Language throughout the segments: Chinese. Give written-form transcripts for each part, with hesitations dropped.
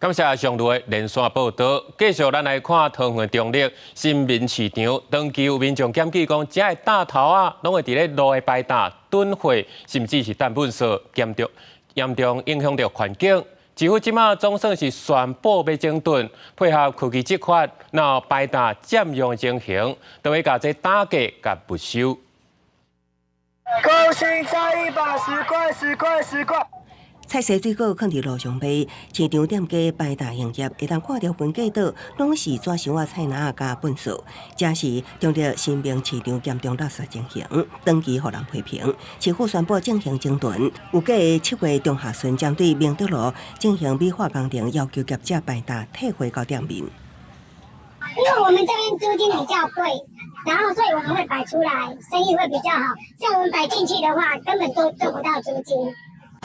感谢上路的连线报道，继续咱来看桃园中立新民市场，当期有民众检举讲，遮个大头啊，拢会伫咧路的摆搭、囤货，甚至是蛋粪扫，严重影响到环境。政府即马总算是宣布要整顿，配合科技执法，那摆搭占用的情形，都会甲这打击甲没收。高薪差110块，10块，10块。菜色水果放伫路上卖，市场店家摆搭营业，会当看到分隔岛拢是纸箱啊、菜篮加粪扫。这时，中着新民市场严重垃圾情形，当期互人批评。市府宣布进行整顿，有计7月中下旬针对明德路进行美化工程，要求业者摆搭退回到店面。因为我们这边租金比较贵，然后所以我们会摆出来，生意会比较好。像我们摆进去的话，根本做不到租金。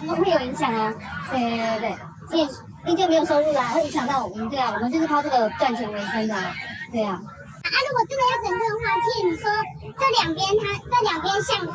会有影响啊，对，所以因为就没有收入啦，会影响到我们。对啊，我们就是靠这个赚钱为生的，对啊。如果真的要整顿的话，其实你说这两边巷子，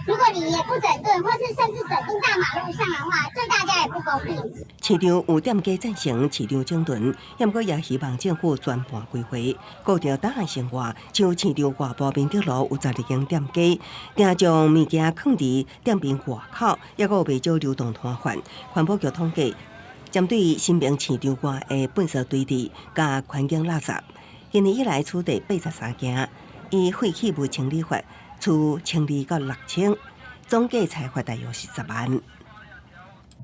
如果你也不整顿，或是甚至整顿大马路上的话，对大家也不公平。市场有店家赞成市场整顿，不过也希望政府全盘规划，顾到档案生活。像市场外部明德路有12间店家，定将物件放伫店面外口，也有袂少流动摊贩。环保局统计，针对新民市场外的粪扫堆置加环境垃圾，今年以来处理83件，以废弃物清理法处清理到6000，总计财罚大约是10万。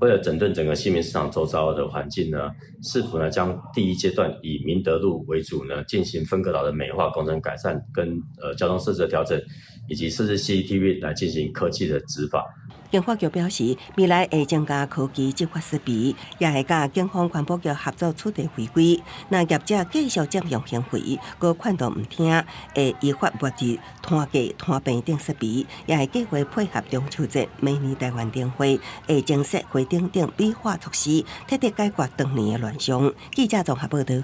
为了整顿整个新民市场周遭的环境呢，市府呢将第一阶段以明德路为主呢，进行分隔岛的美化工程改善跟交通设置的调整，以及设置 CCTV 来进行科技的执法。警法局表示，未来会增加科技执法设备，也会甲警方环保局合作处理违规。那业者继续占用行为，搁劝导唔听，会依法没入摊价、摊平等设备，也会计划配合中秋节、明年台湾灯会，会增设会顶等美化措施，彻底解决当年的乱象。记者综合报道。